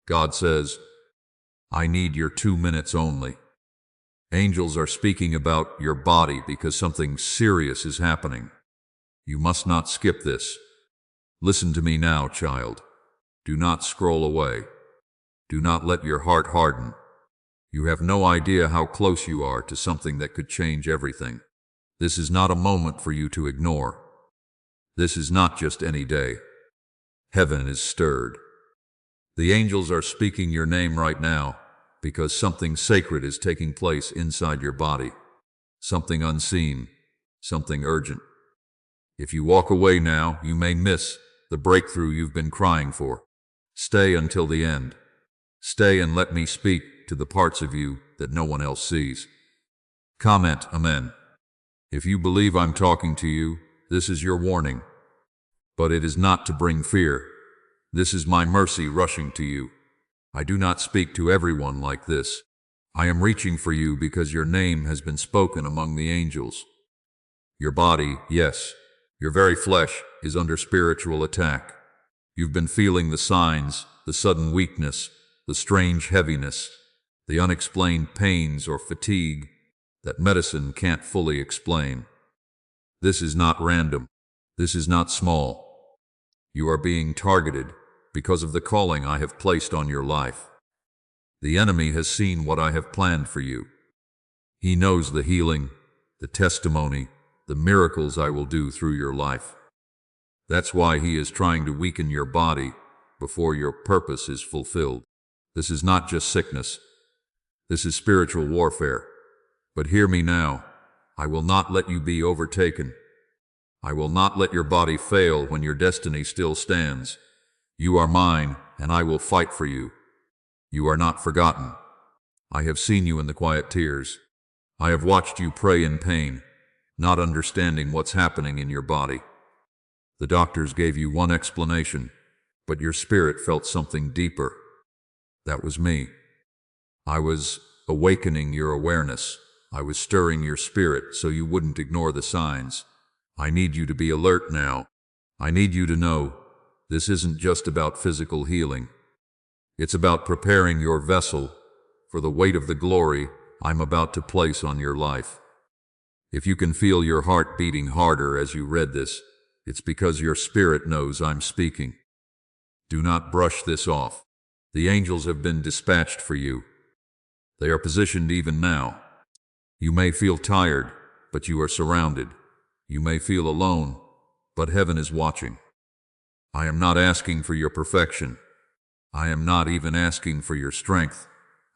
God says, I need your 2 minutes only. Angels are speaking about your body because something serious is happening. You must not skip this. Listen to me now, child. Do not scroll away. Do not let your heart harden. You have no idea how close you are to something that could change everything. This is not a moment for you to ignore. This is not just any day. Heaven is stirred. The angels are speaking your name right now because something sacred is taking place inside your body. Something unseen, something urgent. If you walk away now, you may miss the breakthrough you've been crying for. Stay until the end. Stay and let me speak to the parts of you that no one else sees. Comment Amen. If you believe I'm talking to you, this is your warning. But it is not to bring fear. This is my mercy rushing to you. I do not speak to everyone like this. I am reaching for you because your name has been spoken among the angels. Your body, yes, your very flesh is under spiritual attack. You've been feeling the signs, the sudden weakness, the strange heaviness, the unexplained pains or fatigue that medicine can't fully explain. This is not random. This is not small. You are being targeted because of the calling I have placed on your life. The enemy has seen what I have planned for you. He knows the healing, the testimony, the miracles I will do through your life. That's why he is trying to weaken your body before your purpose is fulfilled. This is not just sickness. This is spiritual warfare. But hear me now. I will not let you be overtaken. I will not let your body fail when your destiny still stands. You are mine, and I will fight for you. You are not forgotten. I have seen you in the quiet tears. I have watched you pray in pain, not understanding what's happening in your body. The doctors gave you one explanation, but your spirit felt something deeper. That was me. I was awakening your awareness. I was stirring your spirit so you wouldn't ignore the signs. I need you to be alert now. I need you to know this isn't just about physical healing. It's about preparing your vessel for the weight of the glory I'm about to place on your life. If you can feel your heart beating harder as you read this, it's because your spirit knows I'm speaking. Do not brush this off. The angels have been dispatched for you. They are positioned even now. You may feel tired, but you are surrounded. You may feel alone, but heaven is watching. I am not asking for your perfection. I am not even asking for your strength.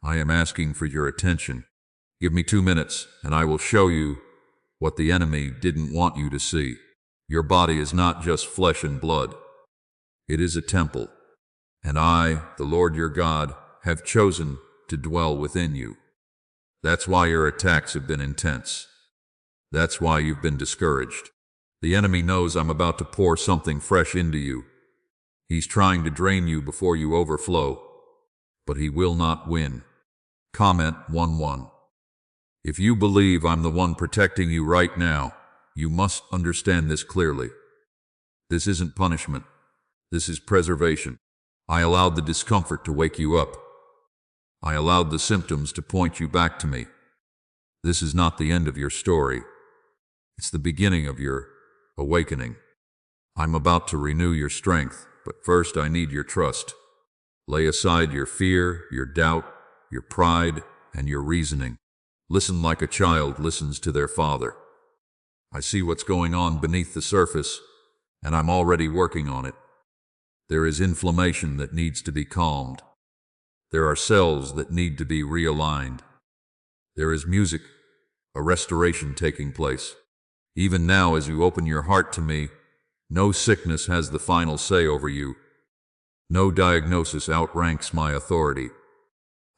I am asking for your attention. Give me 2 minutes, and I will show you what the enemy didn't want you to see. Your body is not just flesh and blood. It is a temple. And I, the Lord your God, have chosen to dwell within you. That's why your attacks have been intense. That's why you've been discouraged. The enemy knows I'm about to pour something fresh into you. He's trying to drain you before you overflow, but he will not win. Comment 1:1. If you believe I'm the one protecting you right now, you must understand this clearly. This isn't punishment. This is preservation. I allowed the discomfort to wake you up. I allowed the symptoms to point you back to me. This is not the end of your story. It's the beginning of your awakening. I'm about to renew your strength, but first I need your trust. Lay aside your fear, your doubt, your pride, and your reasoning. Listen like a child listens to their father. I see what's going on beneath the surface, and I'm already working on it. There is inflammation that needs to be calmed. There are cells that need to be realigned. There is music, a restoration taking place. Even now, as you open your heart to me, no sickness has the final say over you. No diagnosis outranks my authority.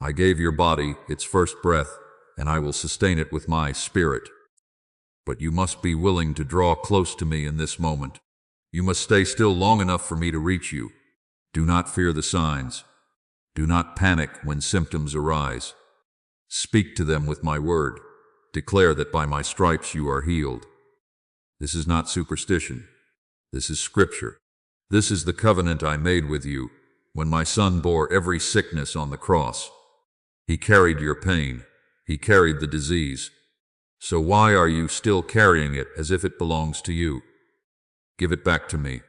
I gave your body its first breath, and I will sustain it with my spirit. But you must be willing to draw close to me in this moment. You must stay still long enough for me to reach you. Do not fear the signs. Do not panic when symptoms arise. Speak to them with my word. Declare that by my stripes you are healed. This is not superstition. This is scripture. This is the covenant I made with you, when my Son bore every sickness on the cross. He carried your pain. He carried the disease. So why are you still carrying it as if it belongs to you? Give it back to me.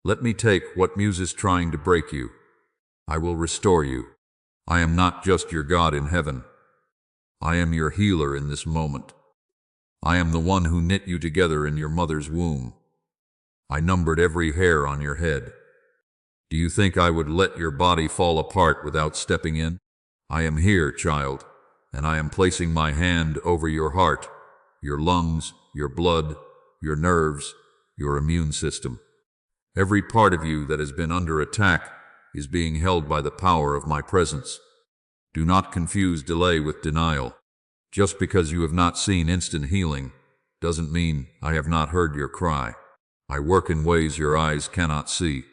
Let me take what Muse is trying to break you. I will restore you. I am not just your God in heaven. I am your healer in this moment. I am the one who knit you together in your mother's womb. I numbered every hair on your head. Do you think I would let your body fall apart without stepping in? I am here, child, and I am placing my hand over your heart, your lungs, your blood, your nerves, your immune system. Every part of you that has been under attack is being held by the power of my presence. Do not confuse delay with denial. Just because you have not seen instant healing doesn't mean I have not heard your cry. I work in ways your eyes cannot see.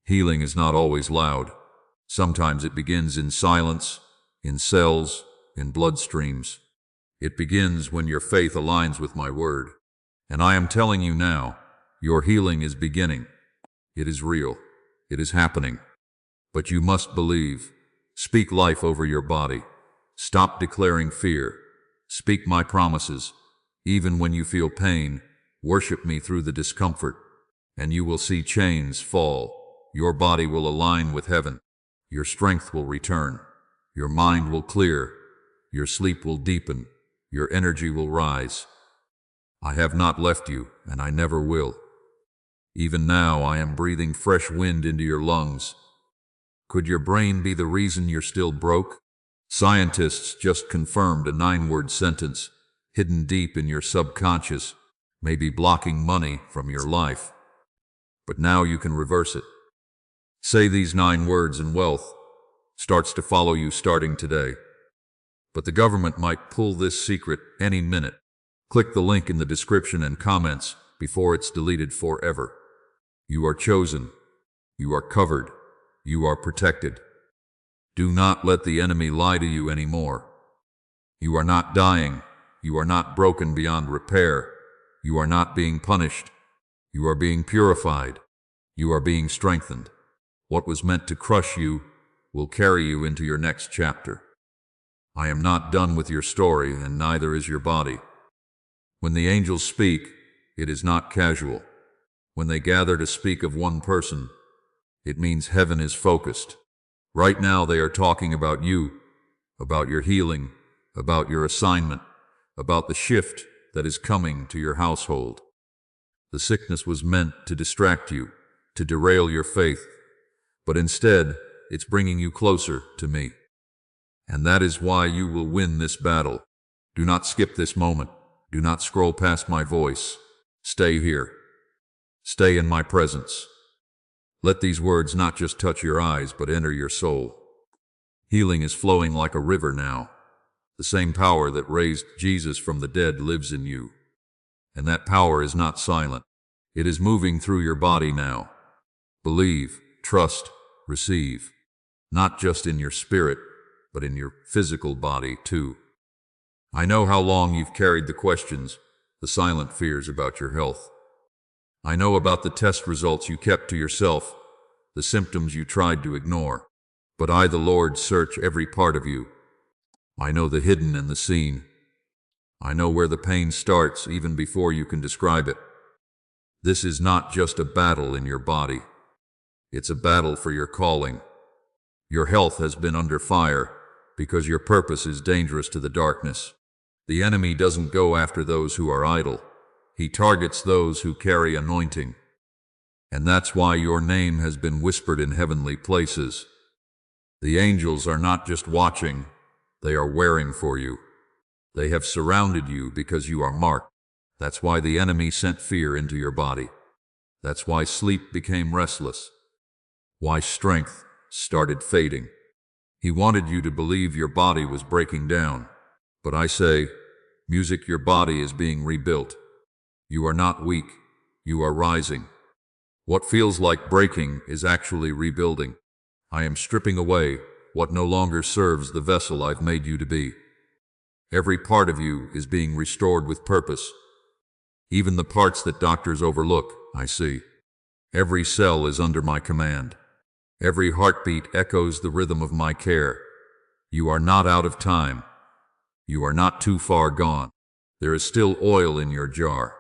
Healing is not always loud. Sometimes it begins in silence, in cells, in bloodstreams. It begins when your faith aligns with my word. And I am telling you now, your healing is beginning. It is real. It is happening. But you must believe. Speak life over your body. Stop declaring fear. Speak my promises. Even when you feel pain, worship me through the discomfort, and you will see chains fall. Your body will align with heaven. Your strength will return. Your mind will clear. Your sleep will deepen. Your energy will rise. I have not left you, and I never will. Even now, I am breathing fresh wind into your lungs. Could your brain be the reason you're still broke? Scientists just confirmed a 9-word sentence hidden deep in your subconscious may be blocking money from your life. But now you can reverse it. Say these 9 words and wealth starts to follow you starting today. But the government might pull this secret any minute. Click the link in the description and comments before it's deleted forever. You are chosen. You are covered. You are protected. Do not let the enemy lie to you anymore. You are not dying. You are not broken beyond repair. You are not being punished. You are being purified. You are being strengthened. What was meant to crush you will carry you into your next chapter. I am not done with your story, and neither is your body. When the angels speak, it is not casual. When they gather to speak of one person, it means heaven is focused. Right now they are talking about you, about your healing, about your assignment, about the shift that is coming to your household. The sickness was meant to distract you, to derail your faith, but instead, it's bringing you closer to me. And that is why you will win this battle. Do not skip this moment. Do not scroll past my voice. Stay here. Stay in my presence. Let these words not just touch your eyes, but enter your soul. Healing is flowing like a river now. The same power that raised Jesus from the dead lives in you. And that power is not silent. It is moving through your body now. Believe, trust, receive. Not just in your spirit, but in your physical body too. I know how long you've carried the questions, the silent fears about your health. I know about the test results you kept to yourself, the symptoms you tried to ignore. But I, the Lord, search every part of you. I know the hidden and the seen. I know where the pain starts even before you can describe it. This is not just a battle in your body. It's a battle for your calling. Your health has been under fire because your purpose is dangerous to the darkness. The enemy doesn't go after those who are idle. He targets those who carry anointing. And that's why your name has been whispered in heavenly places. The angels are not just watching, they are wearing for you. They have surrounded you because you are marked. That's why the enemy sent fear into your body. That's why sleep became restless. Why strength started fading. He wanted you to believe your body was breaking down. But I say, music, your body is being rebuilt. You are not weak. You are rising. What feels like breaking is actually rebuilding. I am stripping away what no longer serves the vessel I've made you to be. Every part of you is being restored with purpose. Even the parts that doctors overlook, I see. Every cell is under my command. Every heartbeat echoes the rhythm of my care. You are not out of time. You are not too far gone. There is still oil in your jar,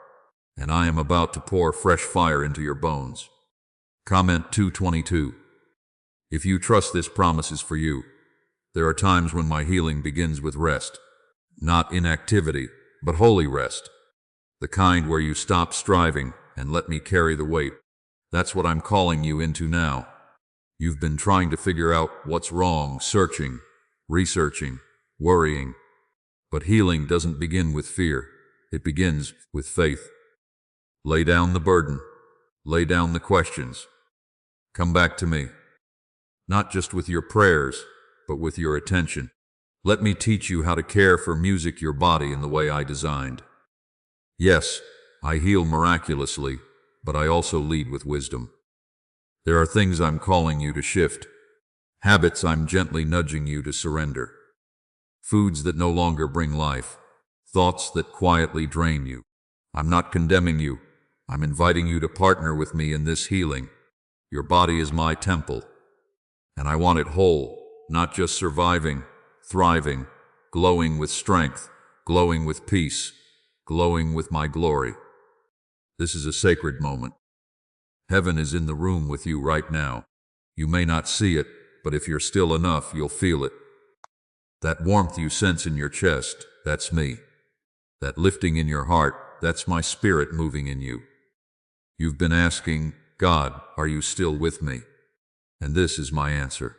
and I am about to pour fresh fire into your bones. Comment 222. If you trust this promise is for you, there are times when my healing begins with rest. Not inactivity, but holy rest. The kind where you stop striving and let me carry the weight. That's what I'm calling you into now. You've been trying to figure out what's wrong, searching, researching, worrying. But healing doesn't begin with fear. It begins with faith. Lay down the burden. Lay down the questions. Come back to me. Not just with your prayers, but with your attention. Let me teach you how to care for music, your body, in the way I designed. Yes, I heal miraculously, but I also lead with wisdom. There are things I'm calling you to shift. Habits I'm gently nudging you to surrender. Foods that no longer bring life. Thoughts that quietly drain you. I'm not condemning you. I'm inviting you to partner with me in this healing. Your body is my temple, and I want it whole, not just surviving, thriving, glowing with strength, glowing with peace, glowing with my glory. This is a sacred moment. Heaven is in the room with you right now. You may not see it, but if you're still enough, you'll feel it. That warmth you sense in your chest, that's me. That lifting in your heart, that's my spirit moving in you. You've been asking, God, are you still with me? And this is my answer.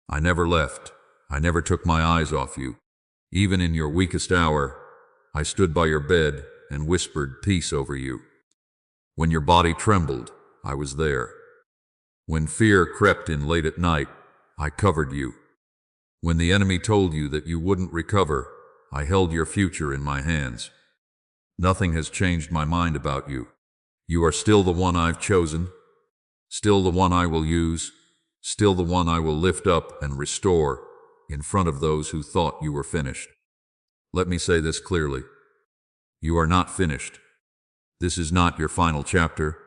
I never left. I never took my eyes off you. Even in your weakest hour, I stood by your bed and whispered peace over you. When your body trembled, I was there. When fear crept in late at night, I covered you. When the enemy told you that you wouldn't recover, I held your future in my hands. Nothing has changed my mind about you. You are still the one I've chosen, still the one I will use, still the one I will lift up and restore in front of those who thought you were finished. Let me say this clearly. You are not finished. This is not your final chapter.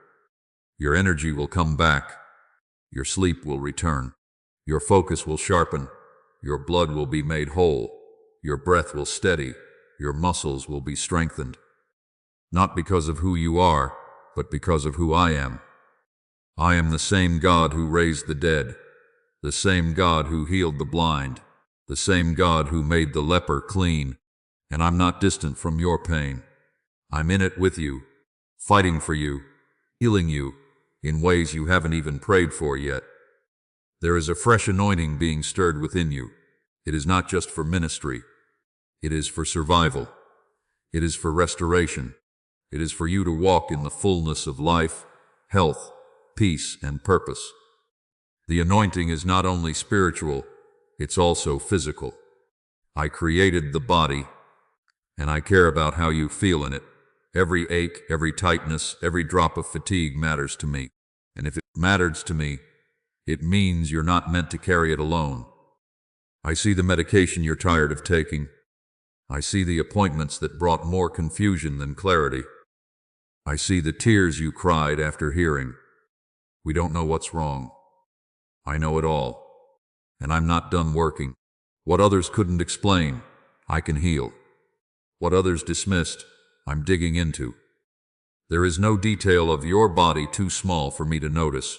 Your energy will come back. Your sleep will return. Your focus will sharpen. Your blood will be made whole. Your breath will steady. Your muscles will be strengthened. Not because of who you are, but because of who I am. I am the same God who raised the dead, the same God who healed the blind, the same God who made the leper clean, and I'm not distant from your pain. I'm in it with you, fighting for you, healing you in ways you haven't even prayed for yet. There is a fresh anointing being stirred within you. It is not just for ministry. It is for survival. It is for restoration. It is for you to walk in the fullness of life, health, peace, and purpose. The anointing is not only spiritual, it's also physical. I created the body, and I care about how you feel in it. Every ache, every tightness, every drop of fatigue matters to me. And if it matters to me, it means you're not meant to carry it alone. I see the medication you're tired of taking. I see the appointments that brought more confusion than clarity. I see the tears you cried after hearing. We don't know what's wrong. I know it all. And I'm not done working. What others couldn't explain, I can heal. What others dismissed, I'm digging into. There is no detail of your body too small for me to notice.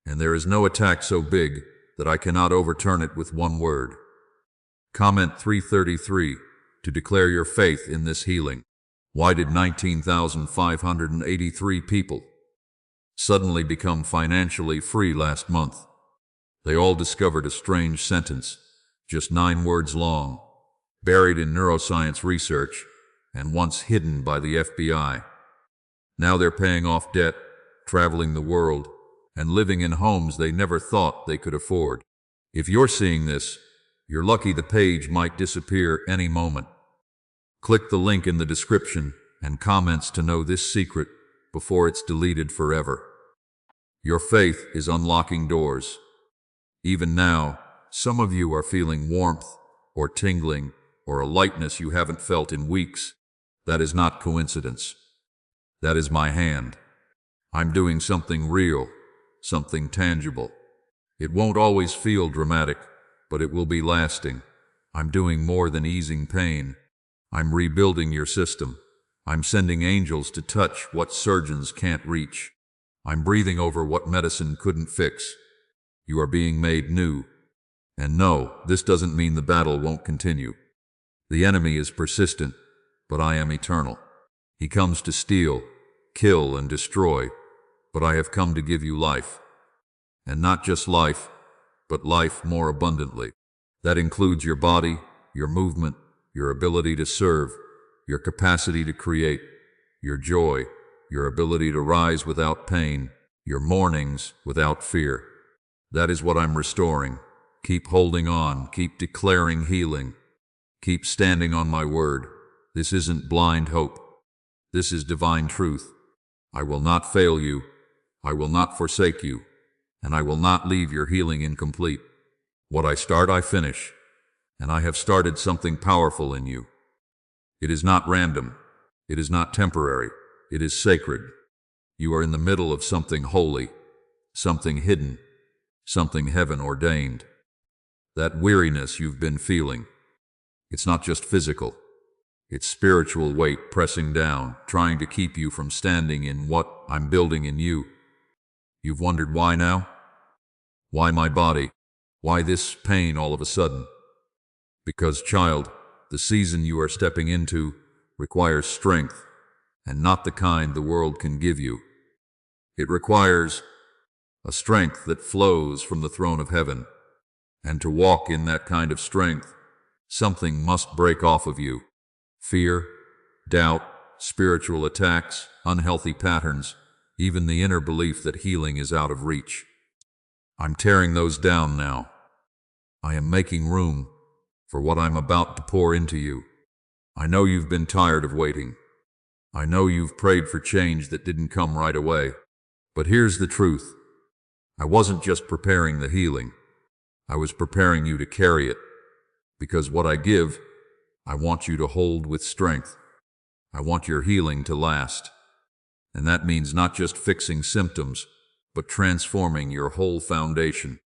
And there is no attack so big that I cannot overturn it with one word. Comment 333 to declare your faith in this healing. Why did 19,583 people suddenly become financially free last month? They all discovered a strange sentence, just 9 words long, buried in neuroscience research and once hidden by the FBI. Now they're paying off debt, traveling the world, and living in homes they never thought they could afford. If you're seeing this, you're lucky the page might disappear any moment. Click the link in the description and comments to know this secret before it's deleted forever. Your faith is unlocking doors. Even now, some of you are feeling warmth or tingling or a lightness you haven't felt in weeks. That is not coincidence. That is my hand. I'm doing something real, something tangible. It won't always feel dramatic, but it will be lasting. I'm doing more than easing pain. I'm rebuilding your system. I'm sending angels to touch what surgeons can't reach. I'm breathing over what medicine couldn't fix. You are being made new. And no, this doesn't mean the battle won't continue. The enemy is persistent, but I am eternal. He comes to steal, kill, and destroy, but I have come to give you life. And not just life, but life more abundantly. That includes your body, your movement, your ability to serve, your capacity to create, your joy, your ability to rise without pain, your mornings without fear. That is what I'm restoring. Keep holding on, keep declaring healing, keep standing on my word. This isn't blind hope. This is divine truth. I will not fail you. I will not forsake you. And I will not leave your healing incomplete. What I start, I finish. And I have started something powerful in you. It is not random. It is not temporary. It is sacred. You are in the middle of something holy, something hidden, something heaven ordained. That weariness you've been feeling, it's not just physical. It's spiritual weight pressing down, trying to keep you from standing in what I'm building in you. You've wondered why now? Why my body? Why this pain all of a sudden? Because, child, the season you are stepping into requires strength, and not the kind the world can give you. It requires a strength that flows from the throne of heaven. And to walk in that kind of strength, something must break off of you. Fear, doubt, spiritual attacks, unhealthy patterns, even the inner belief that healing is out of reach. I'm tearing those down now. I am making room for what I'm about to pour into you. I know you've been tired of waiting. I know you've prayed for change that didn't come right away. But here's the truth. I wasn't just preparing the healing. I was preparing you to carry it. Because what I give, I want you to hold with strength. I want your healing to last. And that means not just fixing symptoms, but transforming your whole foundation.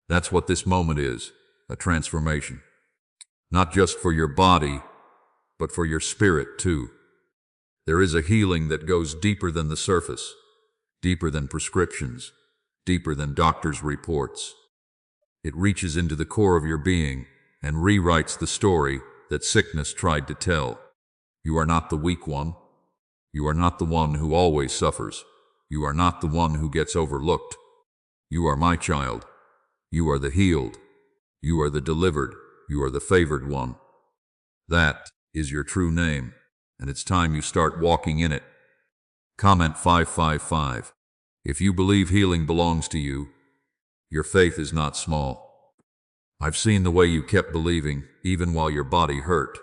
That's what this moment is, a transformation. Not just for your body, but for your spirit too. There is a healing that goes deeper than the surface, deeper than prescriptions, deeper than doctors' reports. It reaches into the core of your being and rewrites the story that sickness tried to tell. You are not the weak one. You are not the one who always suffers. You are not the one who gets overlooked. You are my child. You are the healed. You are the delivered. You are the favored one. That is your true name, and it's time you start walking in it. Comment 555. If you believe healing belongs to you, your faith is not small. I've seen the way you kept believing, even while your body hurt.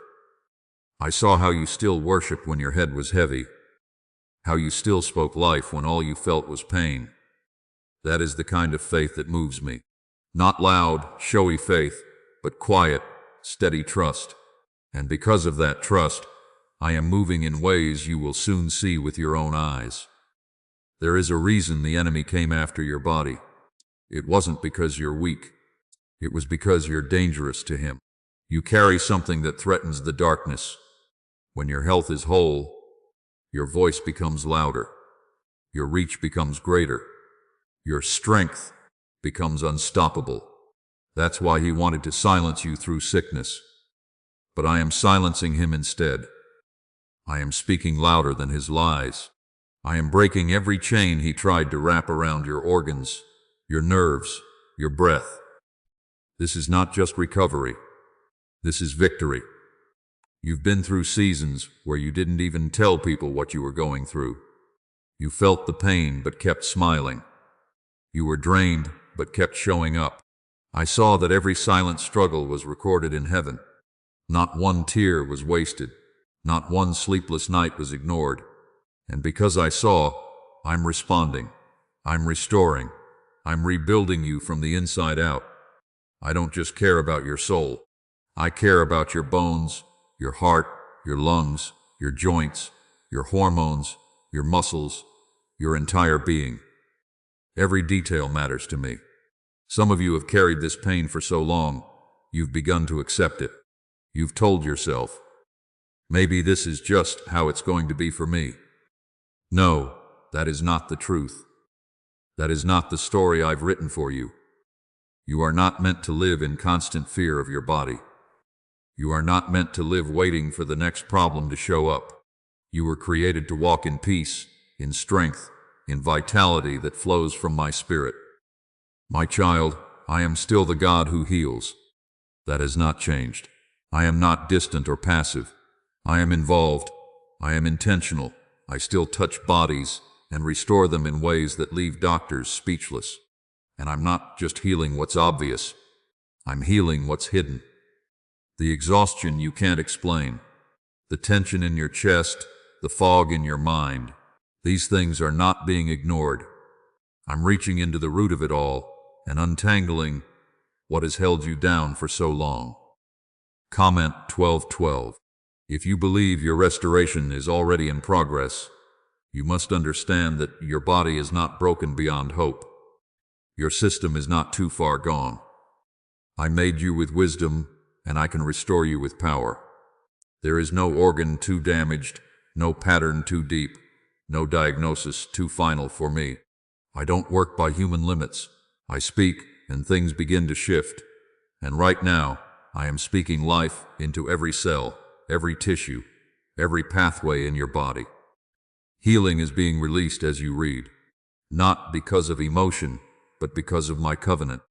I saw how you still worshiped when your head was heavy, how you still spoke life when all you felt was pain. That is the kind of faith that moves me. Not loud, showy faith, but quiet, steady trust. And because of that trust, I am moving in ways you will soon see with your own eyes. There is a reason the enemy came after your body. It wasn't because you're weak. It was because you're dangerous to him. You carry something that threatens the darkness. When your health is whole, your voice becomes louder. Your reach becomes greater. Your strength becomes unstoppable. That's why he wanted to silence you through sickness. But I am silencing him instead. I am speaking louder than his lies. I am breaking every chain he tried to wrap around your organs, your nerves, your breath. This is not just recovery. This is victory. You've been through seasons where you didn't even tell people what you were going through. You felt the pain but kept smiling. You were drained but kept showing up. I saw that every silent struggle was recorded in heaven. Not one tear was wasted. Not one sleepless night was ignored. And because I saw, I'm responding. I'm restoring. I'm rebuilding you from the inside out. I don't just care about your soul. I care about your bones, your heart, your lungs, your joints, your hormones, your muscles, your entire being. Every detail matters to me. Some of you have carried this pain for so long, you've begun to accept it. You've told yourself, maybe this is just how it's going to be for me. No, that is not the truth. That is not the story I've written for you. You are not meant to live in constant fear of your body. You are not meant to live waiting for the next problem to show up. You were created to walk in peace, in strength, in vitality that flows from my spirit. My child, I am still the God who heals. That has not changed. I am not distant or passive. I am involved. I am intentional. I still touch bodies and restore them in ways that leave doctors speechless. And I'm not just healing what's obvious. I'm healing what's hidden. The exhaustion you can't explain, the tension in your chest, the fog in your mind, these things are not being ignored. I'm reaching into the root of it all and untangling what has held you down for so long. Comment 12:12. If you believe your restoration is already in progress, you must understand that your body is not broken beyond hope. Your system is not too far gone. I made you with wisdom, and I can restore you with power. There is no organ too damaged, no pattern too deep, no diagnosis too final for me. I don't work by human limits. I speak, and things begin to shift. And right now, I am speaking life into every cell, every tissue, every pathway in your body. Healing is being released as you read, not because of emotion, but because of my covenant.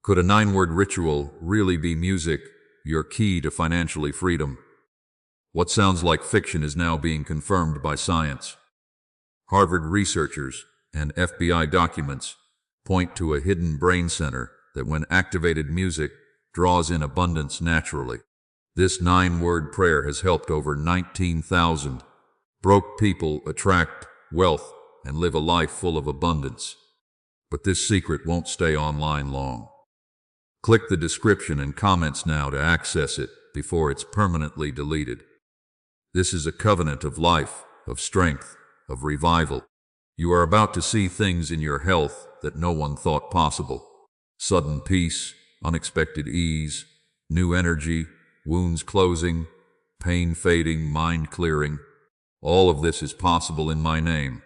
Could a 9-word ritual really be music, your key to financially freedom? What sounds like fiction is now being confirmed by science. Harvard researchers and FBI documents point to a hidden brain center that, when activated, music draws in abundance naturally. This 9-word prayer has helped over 19,000 broke people attract wealth and live a life full of abundance. But this secret won't stay online long. Click the description and comments now to access it before it's permanently deleted. This is a covenant of life, of strength, of revival. You are about to see things in your health that no one thought possible. Sudden peace, unexpected ease, new energy, wounds closing, pain fading, mind clearing. All of this is possible in my name.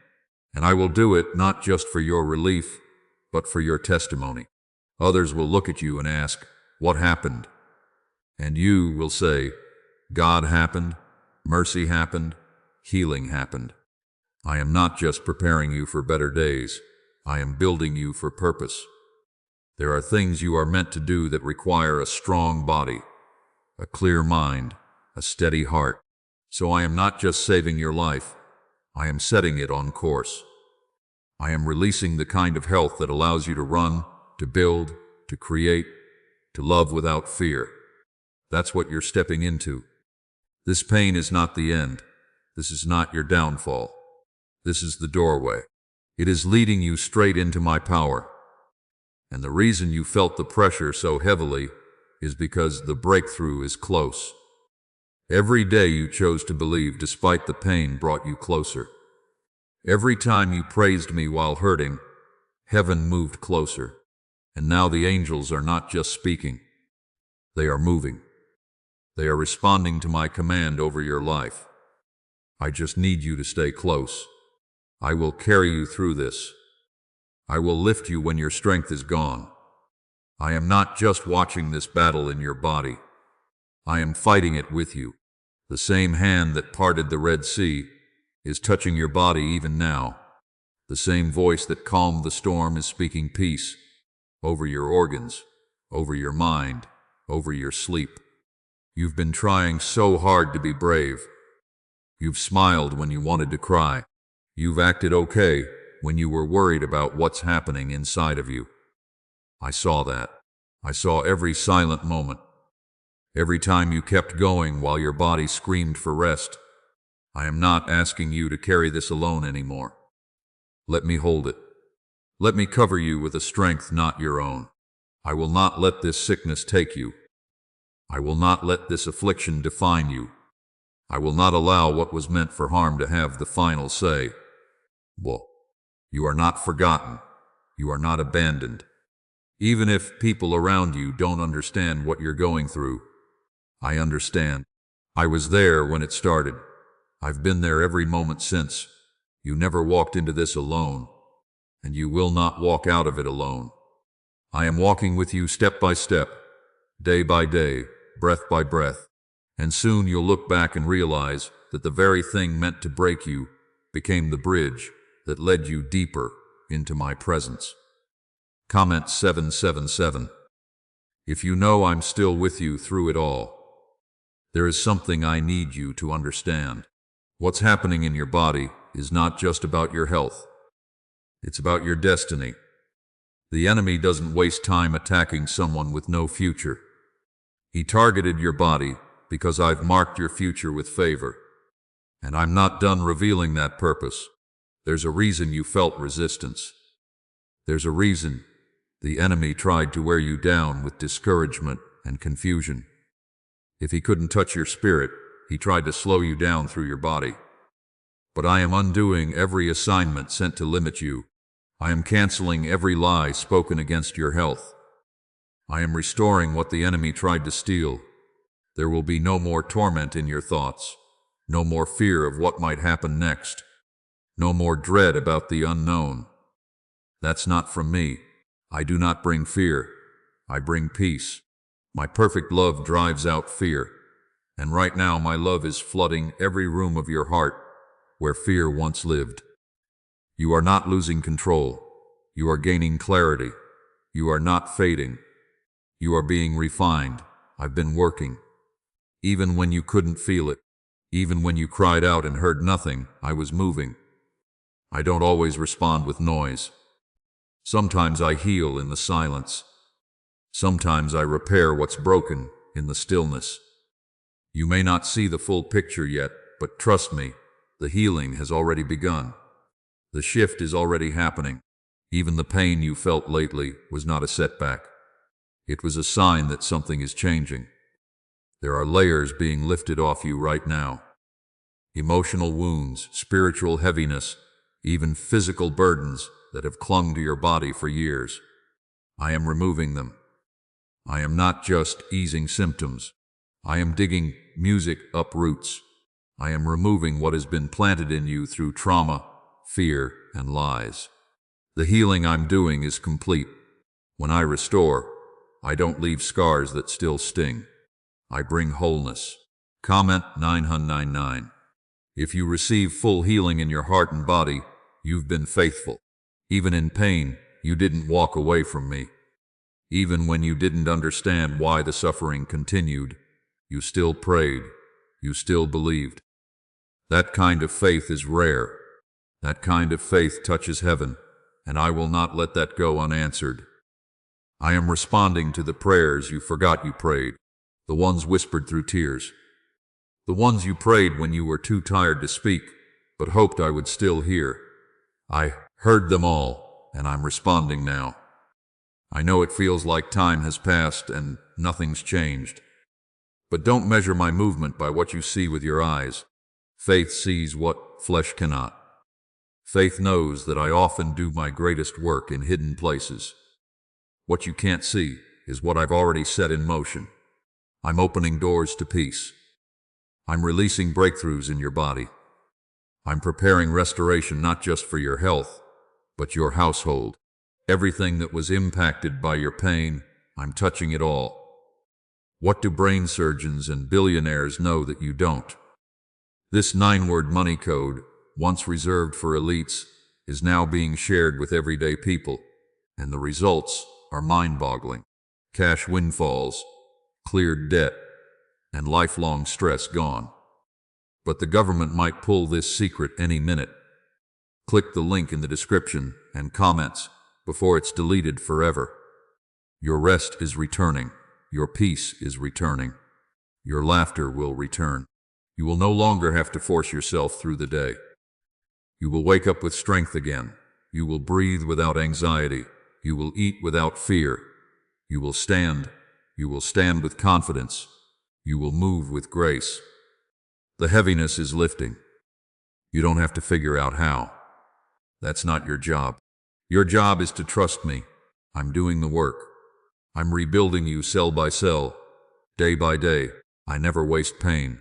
And I will do it not just for your relief, but for your testimony. Others will look at you and ask, what happened? And you will say, God happened, mercy happened, healing happened. I am not just preparing you for better days. I am building you for purpose. There are things you are meant to do that require a strong body, a clear mind, a steady heart. So I am not just saving your life. I am setting it on course. I am releasing the kind of health that allows you to run, to build, to create, to love without fear. That's what you're stepping into. This pain is not the end. This is not your downfall. This is the doorway. It is leading you straight into my power. And the reason you felt the pressure so heavily is because the breakthrough is close. Every day you chose to believe despite the pain brought you closer. Every time you praised me while hurting, heaven moved closer. And now the angels are not just speaking. They are moving. They are responding to my command over your life. I just need you to stay close. I will carry you through this. I will lift you when your strength is gone. I am not just watching this battle in your body. I am fighting it with you. The same hand that parted the Red Sea is touching your body even now. The same voice that calmed the storm is speaking peace over your organs, over your mind, over your sleep. You've been trying so hard to be brave. You've smiled when you wanted to cry. You've acted okay when you were worried about what's happening inside of you. I saw that. I saw every silent moment. Every time you kept going while your body screamed for rest. I am not asking you to carry this alone anymore. Let me hold it. Let me cover you with a strength not your own. I will not let this sickness take you. I will not let this affliction define you. I will not allow what was meant for harm to have the final say. Well, you are not forgotten. You are not abandoned. Even if people around you don't understand what you're going through, I understand. I was there when it started. I've been there every moment since. You never walked into this alone, and you will not walk out of it alone. I am walking with you step by step, day by day, breath by breath, and soon you'll look back and realize that the very thing meant to break you became the bridge that led you deeper into my presence. Comment 777. If you know I'm still with you through it all, there is something I need you to understand. What's happening in your body is not just about your health. It's about your destiny. The enemy doesn't waste time attacking someone with no future. He targeted your body because I've marked your future with favor. And I'm not done revealing that purpose. There's a reason you felt resistance. There's a reason the enemy tried to wear you down with discouragement and confusion. If he couldn't touch your spirit, he tried to slow you down through your body. But I am undoing every assignment sent to limit you. I am canceling every lie spoken against your health. I am restoring what the enemy tried to steal. There will be no more torment in your thoughts, no more fear of what might happen next, no more dread about the unknown. That's not from me. I do not bring fear. I bring peace. My perfect love drives out fear. And right now my love is flooding every room of your heart where fear once lived. You are not losing control. You are gaining clarity. You are not fading. You are being refined. I've been working. Even when you couldn't feel it, even when you cried out and heard nothing, I was moving. I don't always respond with noise. Sometimes I heal in the silence. Sometimes I repair what's broken in the stillness. You may not see the full picture yet, but trust me, the healing has already begun. The shift is already happening. Even the pain you felt lately was not a setback. It was a sign that something is changing. There are layers being lifted off you right now. Emotional wounds, spiritual heaviness, even physical burdens that have clung to your body for years. I am removing them. I am not just easing symptoms. I am digging music up roots. I am removing what has been planted in you through trauma, fear, and lies. The healing I'm doing is complete. When I restore, I don't leave scars that still sting. I bring wholeness. Comment 999. If you receive full healing in your heart and body, you've been faithful. Even in pain, you didn't walk away from me. Even when you didn't understand why the suffering continued, you still prayed. You still believed. That kind of faith is rare. That kind of faith touches heaven, and I will not let that go unanswered. I am responding to the prayers you forgot you prayed, the ones whispered through tears, the ones you prayed when you were too tired to speak, but hoped I would still hear. I heard them all, and I'm responding now. I know it feels like time has passed and nothing's changed. But don't measure my movement by what you see with your eyes. Faith sees what flesh cannot. Faith knows that I often do my greatest work in hidden places. What you can't see is what I've already set in motion. I'm opening doors to peace. I'm releasing breakthroughs in your body. I'm preparing restoration not just for your health, but your household. Everything that was impacted by your pain, I'm touching it all. What do brain surgeons and billionaires know that you don't? This 9-word money code, once reserved for elites, is now being shared with everyday people, and the results are mind-boggling. Cash windfalls, cleared debt, and lifelong stress gone. But the government might pull this secret any minute. Click the link in the description and comments before it's deleted forever. Your rest is returning. Your peace is returning. Your laughter will return. You will no longer have to force yourself through the day. You will wake up with strength again. You will breathe without anxiety. You will eat without fear. You will stand. You will stand with confidence. You will move with grace. The heaviness is lifting. You don't have to figure out how. That's not your job. Your job is to trust me. I'm doing the work. I'm rebuilding you cell by cell, day by day. I never waste pain.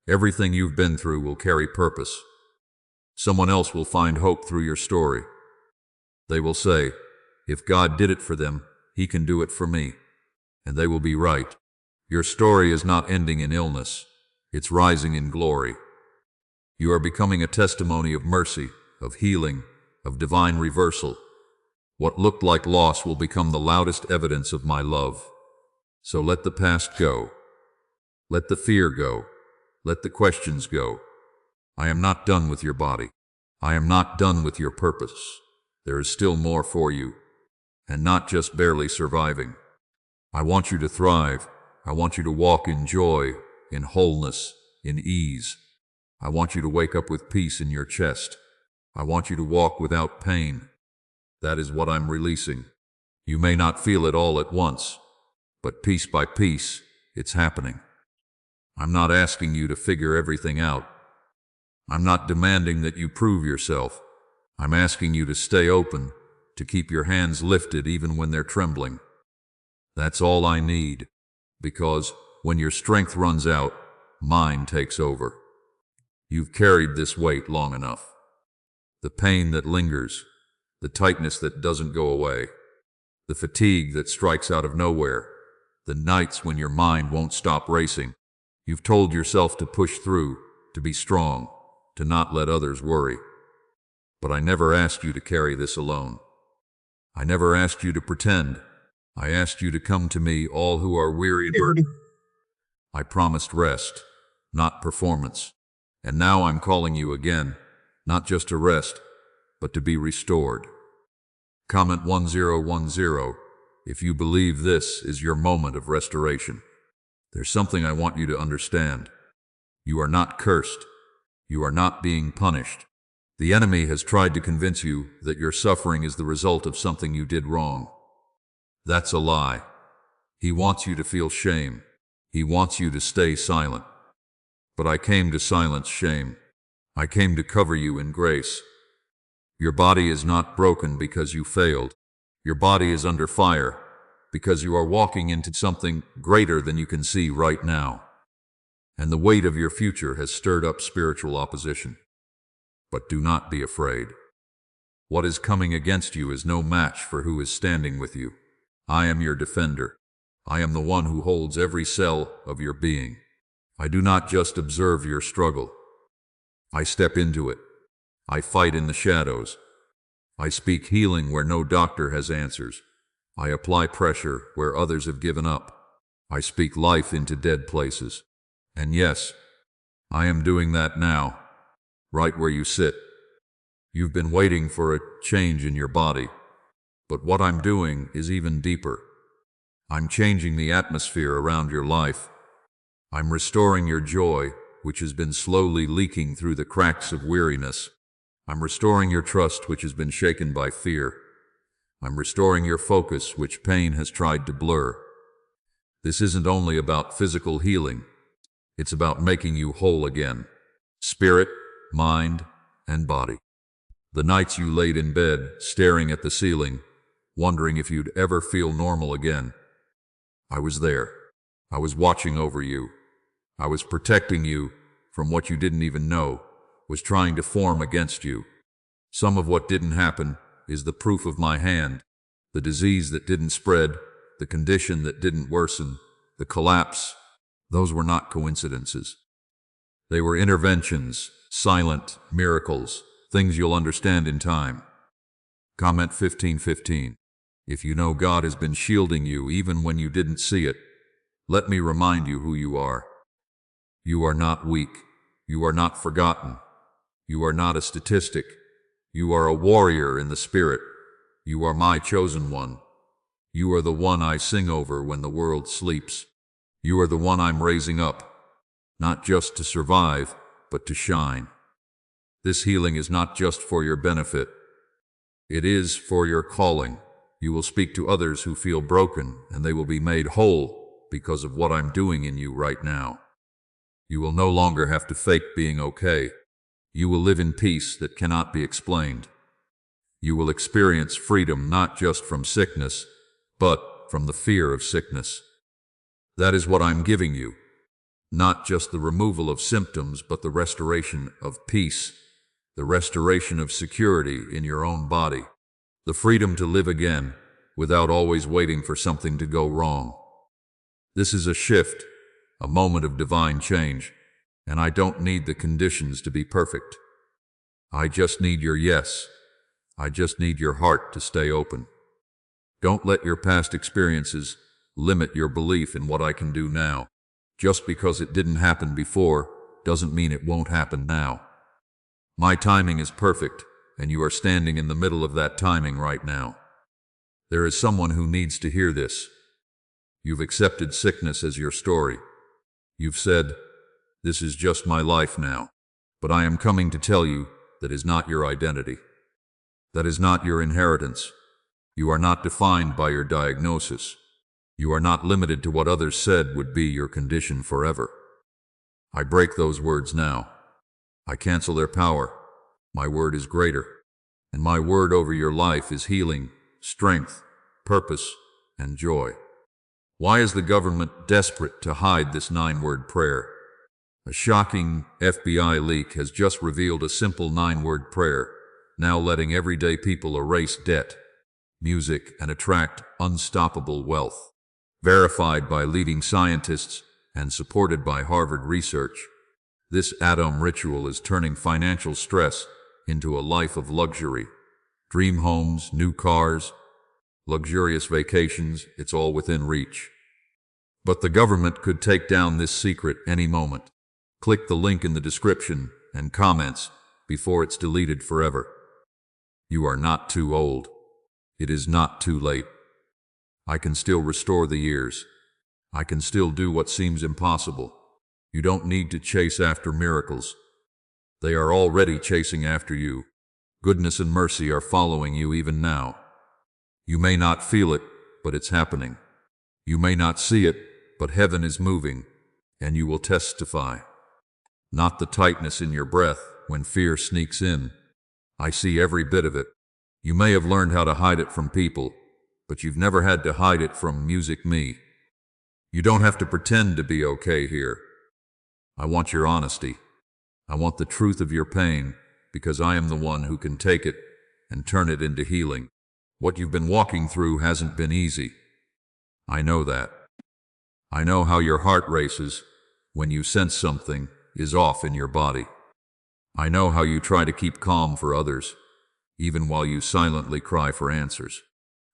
Everything you've been through will carry purpose. Someone else will find hope through your story. They will say, if God did it for them, He can do it for me. And they will be right. Your story is not ending in illness. It's rising in glory. You are becoming a testimony of mercy, of healing, of divine reversal. What looked like loss will become the loudest evidence of my love. So let the past go. Let the fear go. Let the questions go. I am not done with your body. I am not done with your purpose. There is still more for you, and not just barely surviving. I want you to thrive. I want you to walk in joy, in wholeness, in ease. I want you to wake up with peace in your chest. I want you to walk without pain. That is what I'm releasing. You may not feel it all at once, but piece by piece, it's happening. I'm not asking you to figure everything out. I'm not demanding that you prove yourself. I'm asking you to stay open, to keep your hands lifted even when they're trembling. That's all I need, because when your strength runs out, mine takes over. You've carried this weight long enough. The pain that lingers, the tightness that doesn't go away, the fatigue that strikes out of nowhere, the nights when your mind won't stop racing. You've told yourself to push through, to be strong, to not let others worry. But I never asked you to carry this alone. I never asked you to pretend. I asked you to come to me, all who are weary and burdened. I promised rest, not performance. And now I'm calling you again, not just to rest, but to be restored. Comment 1010 if you believe this is your moment of restoration. There's something I want you to understand. You are not cursed. You are not being punished. The enemy has tried to convince you that your suffering is the result of something you did wrong. That's a lie. He wants you to feel shame. He wants you to stay silent. But I came to silence shame. I came to cover you in grace. Your body is not broken because you failed. Your body is under fire because you are walking into something greater than you can see right now. And the weight of your future has stirred up spiritual opposition. But do not be afraid. What is coming against you is no match for who is standing with you. I am your defender. I am the one who holds every cell of your being. I do not just observe your struggle. I step into it. I fight in the shadows. I speak healing where no doctor has answers. I apply pressure where others have given up. I speak life into dead places. And yes, I am doing that now, right where you sit. You've been waiting for a change in your body, but what I'm doing is even deeper. I'm changing the atmosphere around your life. I'm restoring your joy, which has been slowly leaking through the cracks of weariness. I'm restoring your trust, which has been shaken by fear. I'm restoring your focus, which pain has tried to blur. This isn't only about physical healing. It's about making you whole again. Spirit, mind, and body. The nights you laid in bed, staring at the ceiling, wondering if you'd ever feel normal again. I was there. I was watching over you. I was protecting you from what you didn't even know was trying to form against you. Some of what didn't happen is the proof of my hand. The disease that didn't spread, the condition that didn't worsen, the collapse, those were not coincidences. They were interventions, silent miracles, things you'll understand in time. Comment 1515. If you know God has been shielding you even when you didn't see it, let me remind you who you are. You are not weak. You are not forgotten. You are not a statistic. You are a warrior in the spirit. You are my chosen one. You are the one I sing over when the world sleeps. You are the one I'm raising up, not just to survive, but to shine. This healing is not just for your benefit. It is for your calling. You will speak to others who feel broken, and they will be made whole because of what I'm doing in you right now. You will no longer have to fake being okay. You will live in peace that cannot be explained. You will experience freedom not just from sickness, but from the fear of sickness. That is what I'm giving you. Not just the removal of symptoms, but the restoration of peace, the restoration of security in your own body, the freedom to live again without always waiting for something to go wrong. This is a shift, a moment of divine change, and I don't need the conditions to be perfect. I just need your yes. I just need your heart to stay open. Don't let your past experiences limit your belief in what I can do now. Just because it didn't happen before doesn't mean it won't happen now. My timing is perfect, and you are standing in the middle of that timing right now. There is someone who needs to hear this. You've accepted sickness as your story. You've said, "This is just my life now." But I am coming to tell you that is not your identity. That is not your inheritance. You are not defined by your diagnosis. You are not limited to what others said would be your condition forever. I break those words now. I cancel their power. My word is greater. And my word over your life is healing, strength, purpose, and joy. Why is the government desperate to hide this 9-word prayer? A shocking FBI leak has just revealed a simple 9-word prayer, now letting everyday people erase debt, music, and attract unstoppable wealth. Verified by leading scientists and supported by Harvard research, this atom ritual is turning financial stress into a life of luxury. Dream homes, new cars, luxurious vacations, it's all within reach. But the government could take down this secret any moment. Click the link in the description and comments before it's deleted forever. You are not too old. It is not too late. I can still restore the years. I can still do what seems impossible. You don't need to chase after miracles. They are already chasing after you. Goodness and mercy are following you even now. You may not feel it, but it's happening. You may not see it, but heaven is moving, and you will testify. Not the tightness in your breath when fear sneaks in. I see every bit of it. You may have learned how to hide it from people, but you've never had to hide it from Music Me. You don't have to pretend to be okay here. I want your honesty. I want the truth of your pain, because I am the one who can take it and turn it into healing. What you've been walking through hasn't been easy. I know that. I know how your heart races when you sense something is off in your body. I know how you try to keep calm for others, even while you silently cry for answers.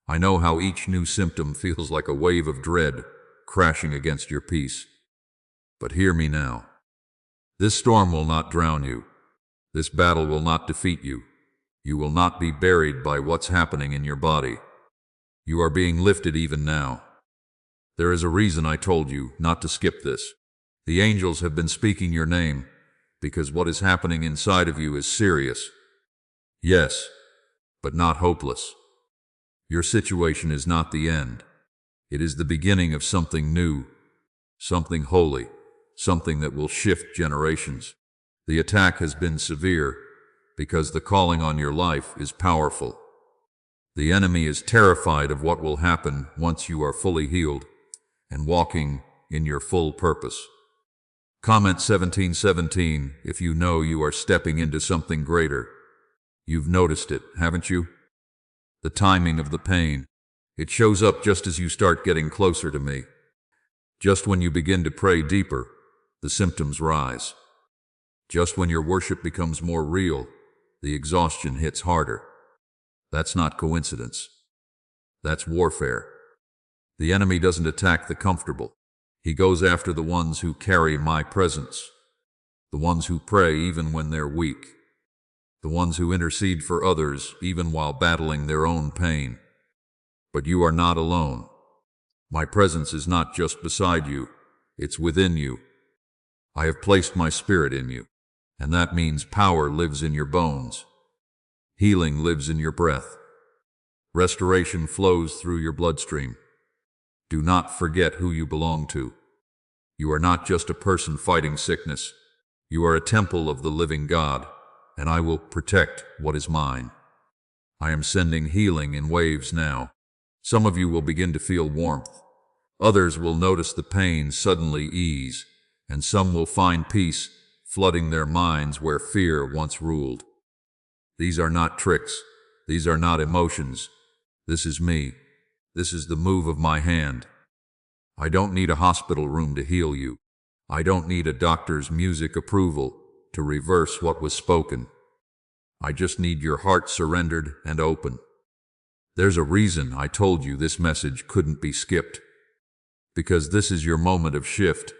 I know how each new symptom feels like a wave of dread crashing against your peace. But hear me now. This storm will not drown you. This battle will not defeat you. You will not be buried by what's happening in your body. You are being lifted even now. There is a reason I told you not to skip this. The angels have been speaking your name because what is happening inside of you is serious. Yes, but not hopeless. Your situation is not the end. It is the beginning of something new, something holy, something that will shift generations. The attack has been severe because the calling on your life is powerful. The enemy is terrified of what will happen once you are fully healed and walking in your full purpose. Comment 1717 if you know you are stepping into something greater. You've noticed it, haven't you? The timing of the pain. It shows up just as you start getting closer to me. Just when you begin to pray deeper, the symptoms rise. Just when your worship becomes more real, the exhaustion hits harder. That's not coincidence. That's warfare. The enemy doesn't attack the comfortable. He goes after the ones who carry my presence, the ones who pray even when they're weak, the ones who intercede for others even while battling their own pain. But you are not alone. My presence is not just beside you, it's within you. I have placed my spirit in you, and that means power lives in your bones. Healing lives in your breath. Restoration flows through your bloodstream. Do not forget who you belong to. You are not just a person fighting sickness. You are a temple of the living God, and I will protect what is mine. I am sending healing in waves now. Some of you will begin to feel warmth. Others will notice the pain suddenly ease, and some will find peace flooding their minds where fear once ruled. These are not tricks. These are not emotions. This is me. This is the move of my hand. I don't need a hospital room to heal you. I don't need a doctor's music approval to reverse what was spoken. I just need your heart surrendered and open. There's a reason I told you this message couldn't be skipped. Because this is your moment of shift.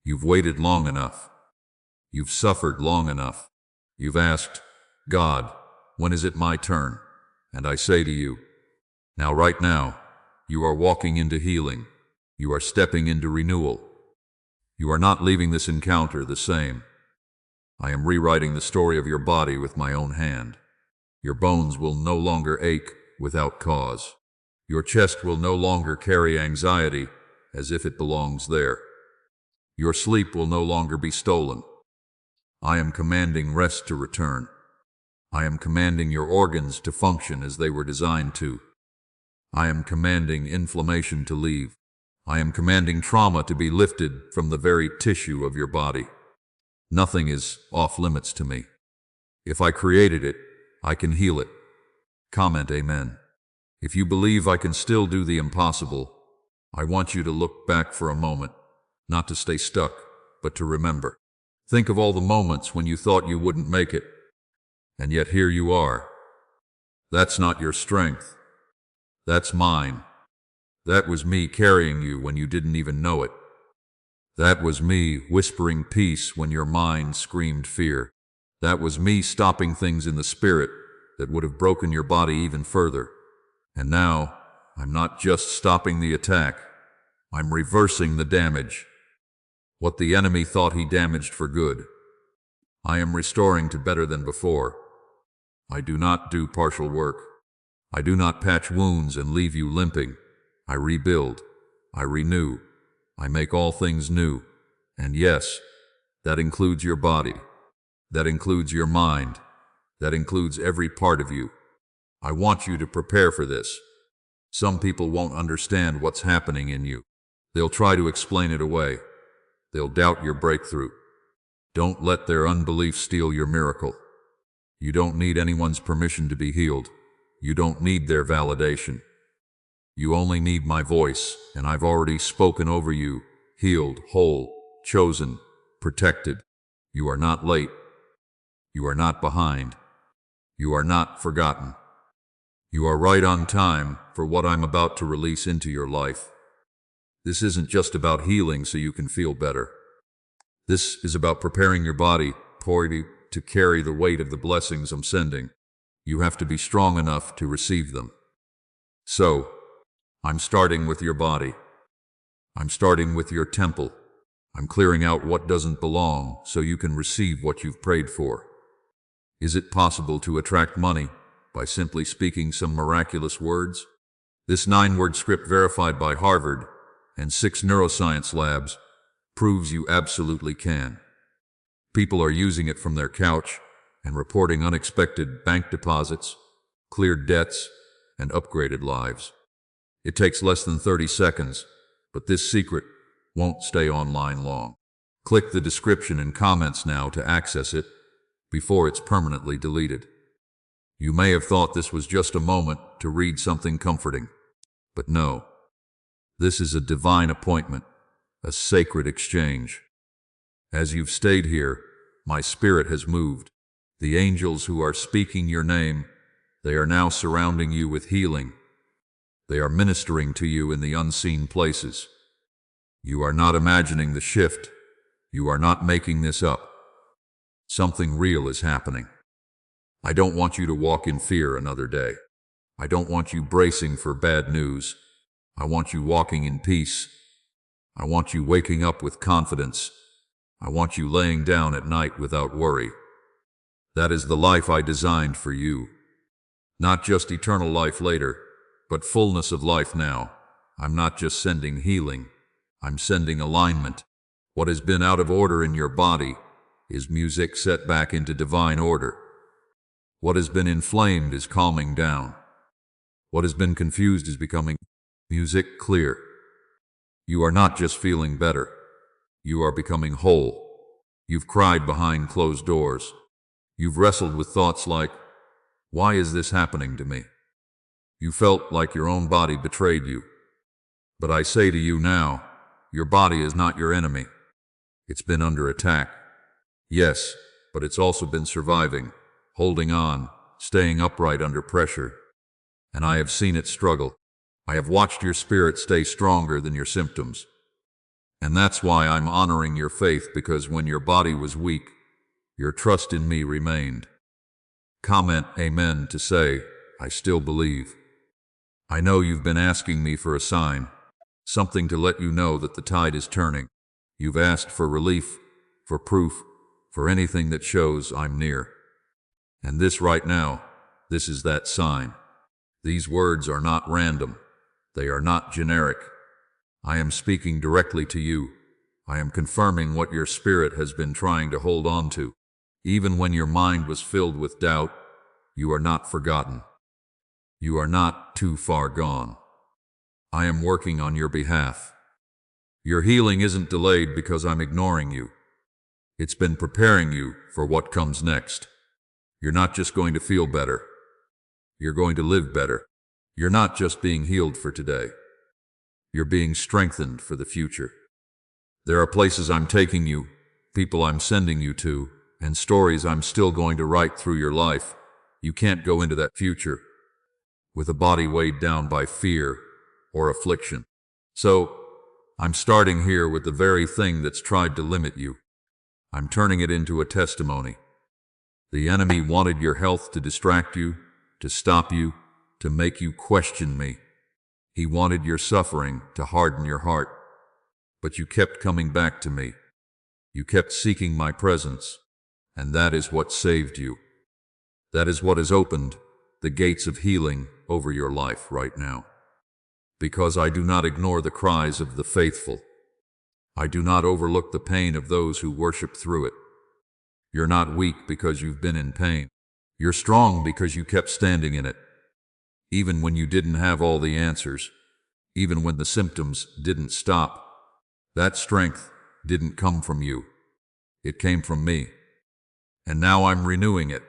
You've waited long enough. You've suffered long enough. You've asked, God, when is it my turn? And I say to you, now right now, you are walking into healing. You are stepping into renewal. You are not leaving this encounter the same. I am rewriting the story of your body with my own hand. Your bones will no longer ache without cause. Your chest will no longer carry anxiety as if it belongs there. Your sleep will no longer be stolen. I am commanding rest to return. I am commanding your organs to function as they were designed to. I am commanding inflammation to leave. I am commanding trauma to be lifted from the very tissue of your body. Nothing is off limits to me. If I created it, I can heal it. Comment amen. If you believe I can still do the impossible, I want you to look back for a moment, not to stay stuck, but to remember. Think of all the moments when you thought you wouldn't make it, and yet here you are. That's not your strength. That's mine. That was me carrying you when you didn't even know it. That was me whispering peace when your mind screamed fear. That was me stopping things in the spirit that would have broken your body even further. And now, I'm not just stopping the attack. I'm reversing the damage. What the enemy thought he damaged for good, I am restoring to better than before. I do not do partial work. I do not patch wounds and leave you limping. I rebuild. I renew. I make all things new. And yes, that includes your body. That includes your mind. That includes every part of you. I want you to prepare for this. Some people won't understand what's happening in you. They'll try to explain it away. They'll doubt your breakthrough. Don't let their unbelief steal your miracle. You don't need anyone's permission to be healed. You don't need their validation. You only need my voice, and I've already spoken over you, healed, whole, chosen, protected. You are not late. You are not behind. You are not forgotten. You are right on time for what I'm about to release into your life. This isn't just about healing so you can feel better. This is about preparing your body, to carry the weight of the blessings I'm sending. You have to be strong enough to receive them. So, I'm starting with your body. I'm starting with your temple. I'm clearing out what doesn't belong so you can receive what you've prayed for. Is it possible to attract money by simply speaking some miraculous words? This 9-word script verified by Harvard and 6 neuroscience labs proves you absolutely can. People are using it from their couch and reporting unexpected bank deposits, cleared debts, and upgraded lives. It takes less than 30 seconds, but this secret won't stay online long. Click the description and comments now to access it before it's permanently deleted. You may have thought this was just a moment to read something comforting, but no. This is a divine appointment, a sacred exchange. As you've stayed here, my spirit has moved. The angels who are speaking your name, they are now surrounding you with healing. They are ministering to you in the unseen places. You are not imagining the shift. You are not making this up. Something real is happening. I don't want you to walk in fear another day. I don't want you bracing for bad news. I want you walking in peace. I want you waking up with confidence. I want you laying down at night without worry. That is the life I designed for you. Not just eternal life later, but fullness of life now. I'm not just sending healing. I'm sending alignment. What has been out of order in your body is music set back into divine order. What has been inflamed is calming down. What has been confused is becoming music clear. You are not just feeling better. You are becoming whole. You've cried behind closed doors. You've wrestled with thoughts like, why is this happening to me? You felt like your own body betrayed you. But I say to you now, your body is not your enemy. It's been under attack. Yes, but it's also been surviving, holding on, staying upright under pressure. And I have seen it struggle. I have watched your spirit stay stronger than your symptoms. And that's why I'm honoring your faith, because when your body was weak, your trust in me remained. Comment amen to say, I still believe. I know you've been asking me for a sign, something to let you know that the tide is turning. You've asked for relief, for proof, for anything that shows I'm near. And this right now, this is that sign. These words are not random. They are not generic. I am speaking directly to you. I am confirming what your spirit has been trying to hold on to. Even when your mind was filled with doubt, you are not forgotten. You are not too far gone. I am working on your behalf. Your healing isn't delayed because I'm ignoring you. It's been preparing you for what comes next. You're not just going to feel better. You're going to live better. You're not just being healed for today. You're being strengthened for the future. There are places I'm taking you, people I'm sending you to, and stories I'm still going to write through your life. You can't go into that future with a body weighed down by fear or affliction. So, I'm starting here with the very thing that's tried to limit you. I'm turning it into a testimony. The enemy wanted your health to distract you, to stop you, to make you question me. He wanted your suffering to harden your heart. But you kept coming back to me. You kept seeking my presence, and that is what saved you. That is what has opened the gates of healing over your life right now. Because I do not ignore the cries of the faithful. I do not overlook the pain of those who worship through it. You're not weak because you've been in pain. You're strong because you kept standing in it. Even when you didn't have all the answers, even when the symptoms didn't stop, that strength didn't come from you. It came from me. And now I'm renewing it.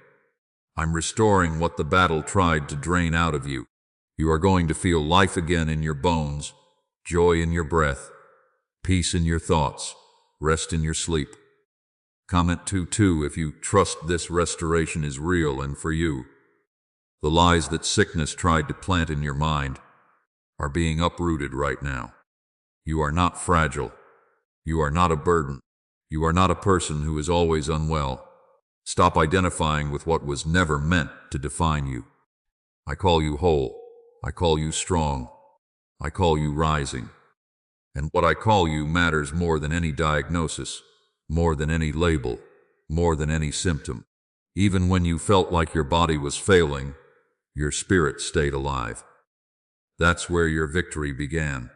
I'm restoring what the battle tried to drain out of you. You are going to feel life again in your bones, joy in your breath, peace in your thoughts, rest in your sleep. Comment 2 if you trust this restoration is real and for you. The lies that sickness tried to plant in your mind are being uprooted right now. You are not fragile. You are not a burden. You are not a person who is always unwell. Stop identifying with what was never meant to define you. I call you whole. I call you strong. I call you rising. And what I call you matters more than any diagnosis, more than any label, more than any symptom. Even when you felt like your body was failing, your spirit stayed alive. That's where your victory began.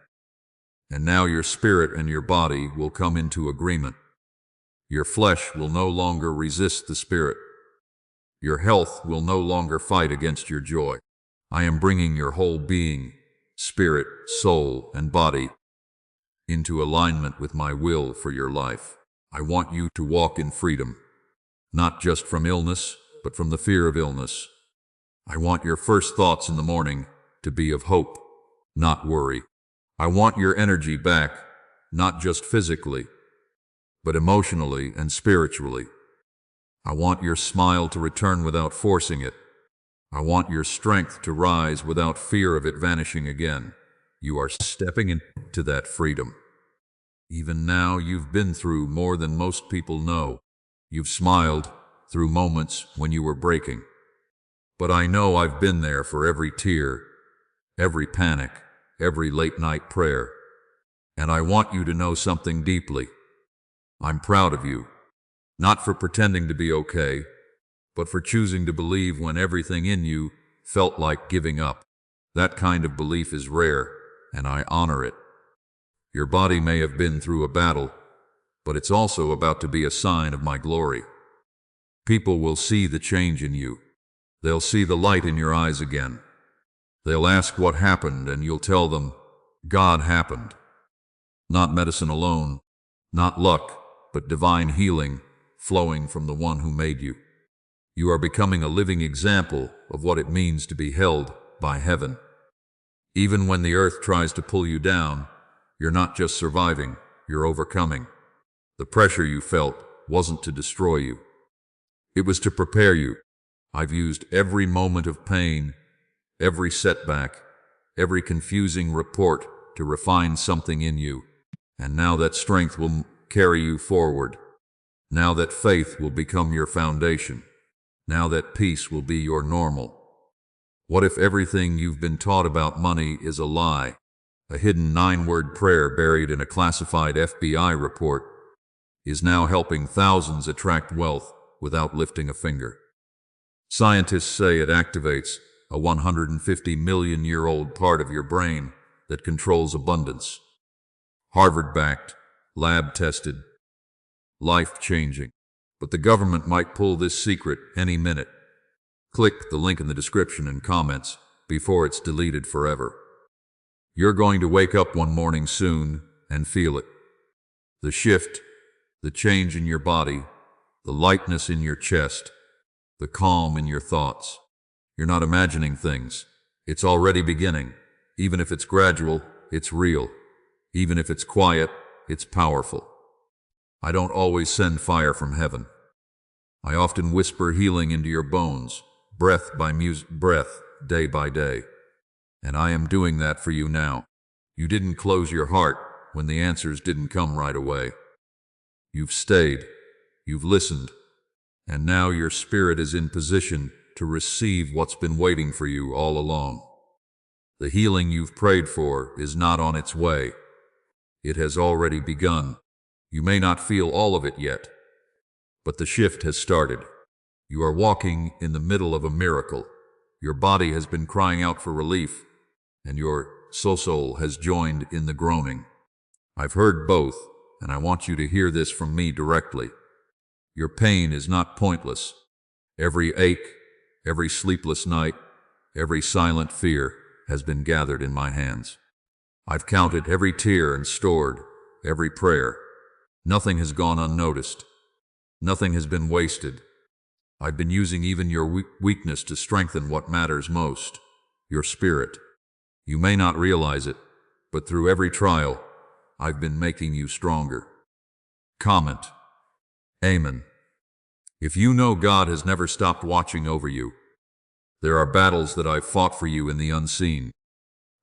And now your spirit and your body will come into agreement. Your flesh will no longer resist the spirit. Your health will no longer fight against your joy. I am bringing your whole being, spirit, soul, and body into alignment with my will for your life. I want you to walk in freedom, not just from illness, but from the fear of illness. I want your first thoughts in the morning to be of hope, not worry. I want your energy back, not just physically, but emotionally and spiritually. I want your smile to return without forcing it. I want your strength to rise without fear of it vanishing again. You are stepping into that freedom. Even now, you've been through more than most people know. You've smiled through moments when you were breaking. But I know I've been there for every tear, every panic, every late-night prayer. And I want you to know something deeply. I'm proud of you, not for pretending to be okay, but for choosing to believe when everything in you felt like giving up. That kind of belief is rare, and I honor it. Your body may have been through a battle, but it's also about to be a sign of my glory. People will see the change in you. They'll see the light in your eyes again. They'll ask what happened, and you'll tell them, God happened. Not medicine alone, not luck, but divine healing flowing from the one who made you. You are becoming a living example of what it means to be held by heaven. Even when the earth tries to pull you down, you're not just surviving, you're overcoming. The pressure you felt wasn't to destroy you. It was to prepare you. I've used every moment of pain, every setback, every confusing report to refine something in you. And now that strength will carry you forward. Now that faith will become your foundation. Now that peace will be your normal. What if everything you've been taught about money is a lie? A hidden 9-word prayer buried in a classified FBI report is now helping thousands attract wealth without lifting a finger. Scientists say it activates a 150-million-year-old part of your brain that controls abundance. Harvard-backed, lab-tested, life-changing. But the government might pull this secret any minute. Click the link in the description and comments before it's deleted forever. You're going to wake up one morning soon and feel it. The shift, the change in your body, the lightness in your chest, the calm in your thoughts. You're not imagining things. It's already beginning. Even if it's gradual, it's real. Even if it's quiet, it's powerful. I don't always send fire from heaven. I often whisper healing into your bones, breath by breath, day by day. And I am doing that for you now. You didn't close your heart when the answers didn't come right away. You've stayed, you've listened, and now your spirit is in position to receive what's been waiting for you all along. The healing you've prayed for is not on its way. It has already begun. You may not feel all of it yet, but the shift has started. You are walking in the middle of a miracle. Your body has been crying out for relief, and your soul has joined in the groaning. I've heard both, and I want you to hear this from me directly. Your pain is not pointless. Every ache, every sleepless night, every silent fear has been gathered in my hands. I've counted every tear and stored every prayer. Nothing has gone unnoticed. Nothing has been wasted. I've been using even your weakness to strengthen what matters most, your spirit. You may not realize it, but through every trial, I've been making you stronger. Comment. Amen. If you know God has never stopped watching over you, there are battles that I've fought for you in the unseen,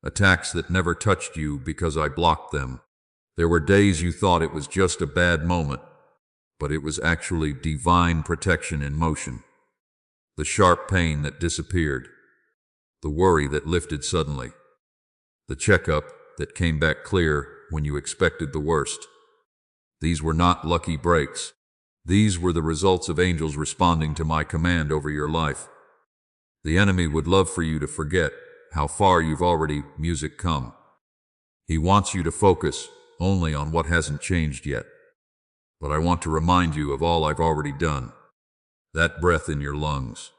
attacks that never touched you because I blocked them. There were days you thought it was just a bad moment, but it was actually divine protection in motion. The sharp pain that disappeared, the worry that lifted suddenly, the checkup that came back clear when you expected the worst. These were not lucky breaks. These were the results of angels responding to my command over your life. The enemy would love for you to forget how far you've already come. He wants you to focus only on what hasn't changed yet. But I want to remind you of all I've already done. That breath in your lungs.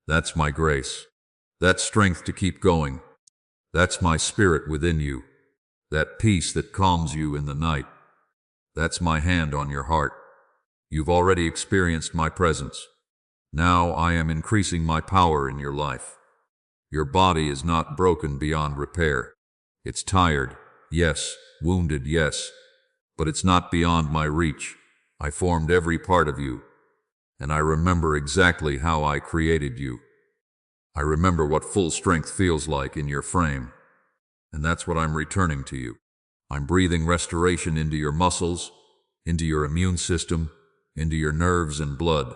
That's my grace. That strength to keep going. That's my spirit within you. That peace that calms you in the night. That's my hand on your heart. You've already experienced my presence. Now I am increasing my power in your life. Your body is not broken beyond repair. It's tired, yes, wounded, yes, but it's not beyond my reach. I formed every part of you, and I remember exactly how I created you. I remember what full strength feels like in your frame, and that's what I'm returning to you. I'm breathing restoration into your muscles, into your immune system, into your nerves and blood.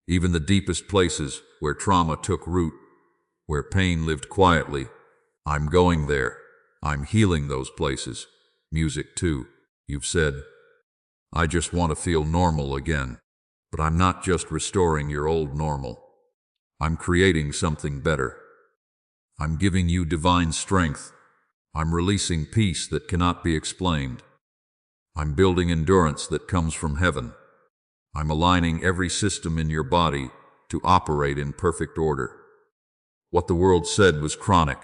Even the deepest places where trauma took root, where pain lived quietly, I'm going there. I'm healing those places. Music too. You've said, I just want to feel normal again. But I'm not just restoring your old normal. I'm creating something better. I'm giving you divine strength. I'm releasing peace that cannot be explained. I'm building endurance that comes from heaven. I'm aligning every system in your body to operate in perfect order. What the world said was chronic.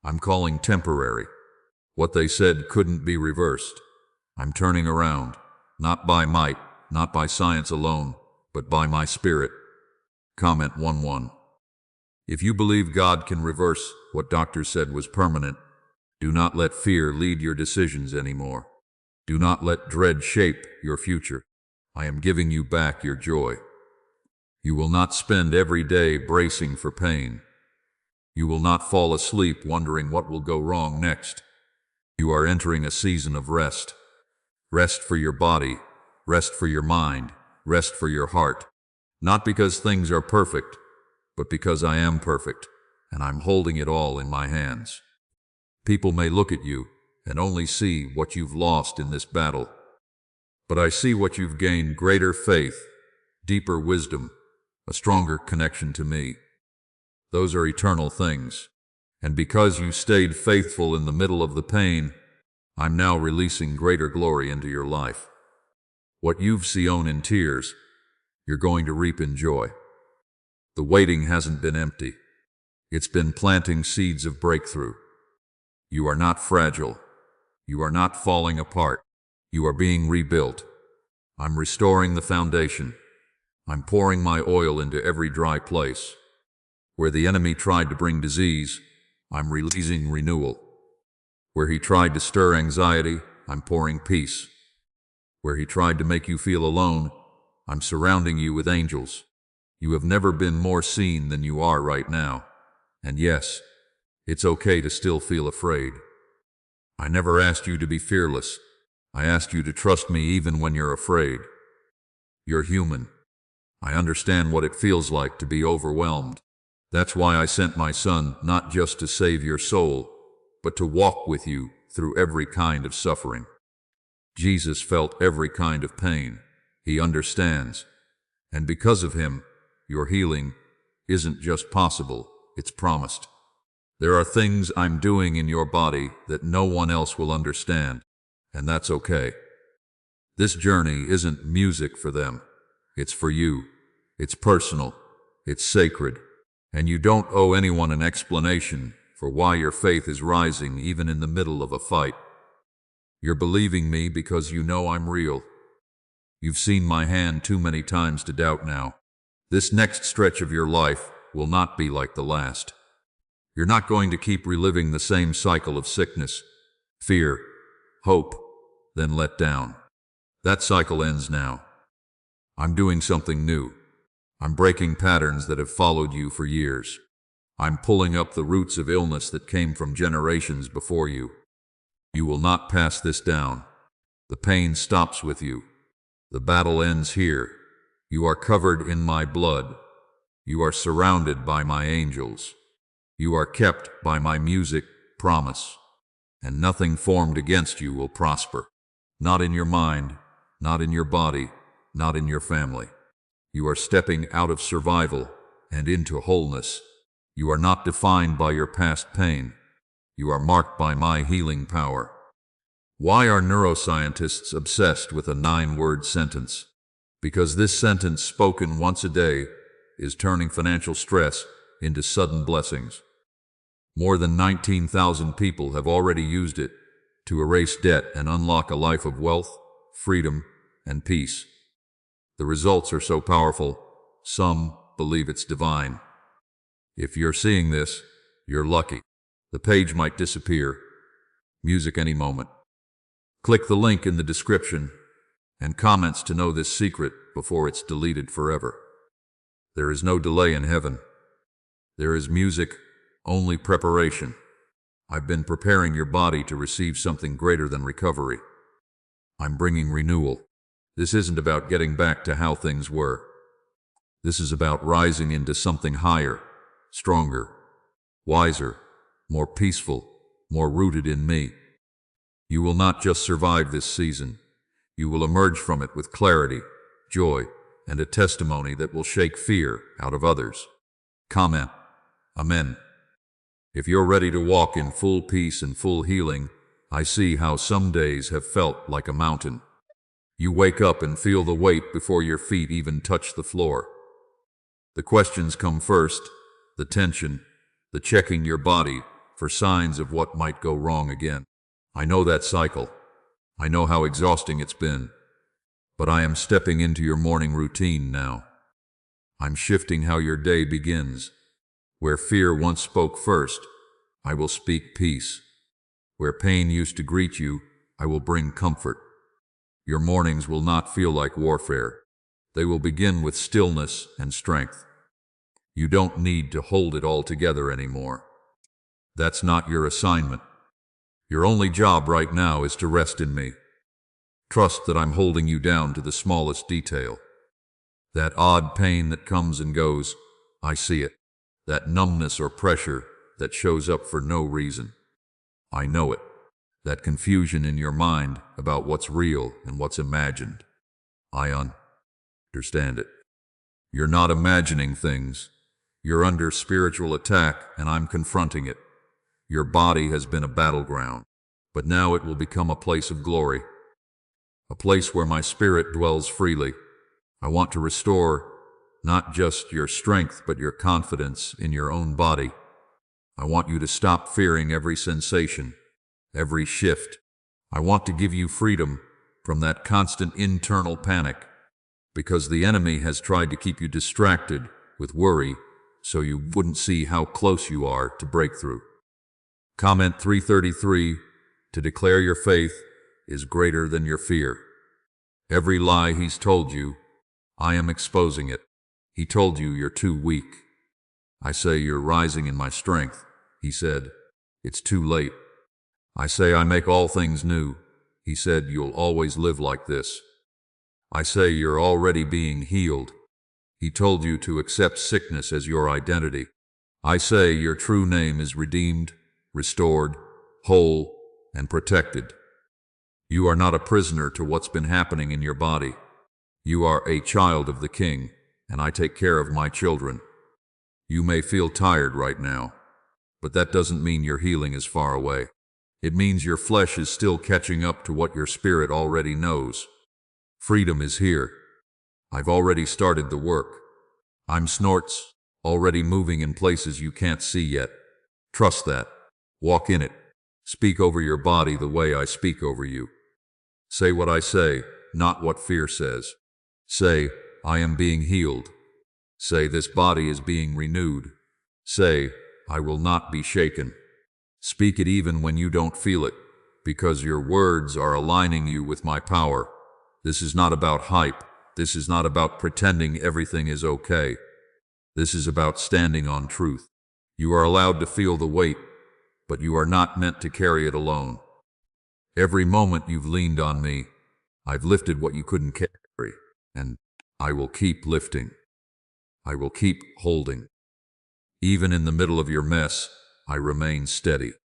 I'm calling temporary. What they said couldn't be reversed. I'm turning around, not by might, not by science alone, but by my spirit. Comment 1:1. If you believe God can reverse what doctors said was permanent, do not let fear lead your decisions anymore. Do not let dread shape your future. I am giving you back your joy. You will not spend every day bracing for pain. You will not fall asleep wondering what will go wrong next. You are entering a season of rest. Rest for your body, rest for your mind, rest for your heart. Not because things are perfect, but because I am perfect, and I'm holding it all in my hands. People may look at you and only see what you've lost in this battle, but I see what you've gained: greater faith, deeper wisdom, a stronger connection to me. Those are eternal things, and because you stayed faithful in the middle of the pain, I'm now releasing greater glory into your life. What you've sown in tears, you're going to reap in joy. The waiting hasn't been empty. It's been planting seeds of breakthrough. You are not fragile. You are not falling apart. You are being rebuilt. I'm restoring the foundation. I'm pouring my oil into every dry place. Where the enemy tried to bring disease, I'm releasing renewal. Where he tried to stir anxiety, I'm pouring peace. Where he tried to make you feel alone, I'm surrounding you with angels. You have never been more seen than you are right now. And yes, it's okay to still feel afraid. I never asked you to be fearless. I asked you to trust me even when you're afraid. You're human. I understand what it feels like to be overwhelmed. That's why I sent my son, not just to save your soul, but to walk with you through every kind of suffering. Jesus felt every kind of pain. He understands. And because of him, your healing isn't just possible, it's promised. There are things I'm doing in your body that no one else will understand, and that's okay. This journey isn't music for them. It's for you. It's personal. It's sacred. And you don't owe anyone an explanation for why your faith is rising even in the middle of a fight. You're believing me because you know I'm real. You've seen my hand too many times to doubt now. This next stretch of your life will not be like the last. You're not going to keep reliving the same cycle of sickness, fear, hope, then let down. That cycle ends now. I'm doing something new. I'm breaking patterns that have followed you for years. I'm pulling up the roots of illness that came from generations before you. You will not pass this down. The pain stops with you. The battle ends here. You are covered in my blood. You are surrounded by my angels. You are kept by my music, promise. And nothing formed against you will prosper. Not in your mind, not in your body, not in your family. You are stepping out of survival and into wholeness. You are not defined by your past pain. You are marked by my healing power. Why are neuroscientists obsessed with a 9-word sentence? Because this sentence, spoken once a day, is turning financial stress into sudden blessings. More than 19,000 people have already used it to erase debt and unlock a life of wealth, freedom, and peace. The results are so powerful, some believe it's divine. If you're seeing this, you're lucky. The page might disappear. Music any moment. Click the link in the description and comments to know this secret before it's deleted forever. There is no delay in heaven. There is music, only preparation. I've been preparing your body to receive something greater than recovery. I'm bringing renewal. This isn't about getting back to how things were. This is about rising into something higher, stronger, wiser, more peaceful, more rooted in me. You will not just survive this season. You will emerge from it with clarity, joy, and a testimony that will shake fear out of others. Comment. Amen. If you're ready to walk in full peace and full healing, I see how some days have felt like a mountain. You wake up and feel the weight before your feet even touch the floor. The questions come first, the tension, the checking your body for signs of what might go wrong again. I know that cycle. I know how exhausting it's been. But I am stepping into your morning routine now. I'm shifting how your day begins. Where fear once spoke first, I will speak peace. Where pain used to greet you, I will bring comfort. Your mornings will not feel like warfare. They will begin with stillness and strength. You don't need to hold it all together anymore. That's not your assignment. Your only job right now is to rest in me. Trust that I'm holding you down to the smallest detail. That odd pain that comes and goes, I see it. That numbness or pressure that shows up for no reason, I know it. That confusion in your mind about what's real and what's imagined, I understand it. You're not imagining things. You're under spiritual attack, and I'm confronting it. Your body has been a battleground, but now it will become a place of glory, a place where my spirit dwells freely. I want to restore not just your strength, but your confidence in your own body. I want you to stop fearing every sensation, every shift. I want to give you freedom from that constant internal panic, because the enemy has tried to keep you distracted with worry so you wouldn't see how close you are to breakthrough. Comment 333, to declare your faith is greater than your fear. Every lie he's told you, I am exposing it. He told you you're too weak. I say you're rising in my strength. He said, it's too late. I say I make all things new. He said you'll always live like this. I say you're already being healed. He told you to accept sickness as your identity. I say your true name is redeemed, restored, whole, and protected. You are not a prisoner to what's been happening in your body. You are a child of the King, and I take care of my children. You may feel tired right now, but that doesn't mean your healing is far away. It means your flesh is still catching up to what your spirit already knows. Freedom is here. I've already started the work. I'm snorts, already moving in places you can't see yet. Trust that. Walk in it. Speak over your body the way I speak over you. Say what I say, not what fear says. Say, I am being healed. Say, this body is being renewed. Say, I will not be shaken. Speak it even when you don't feel it, because your words are aligning you with my power. This is not about hype. This is not about pretending everything is okay. This is about standing on truth. You are allowed to feel the weight, but you are not meant to carry it alone. Every moment you've leaned on me, I've lifted what you couldn't carry, and I will keep lifting. I will keep holding. Even in the middle of your mess, I remain steady.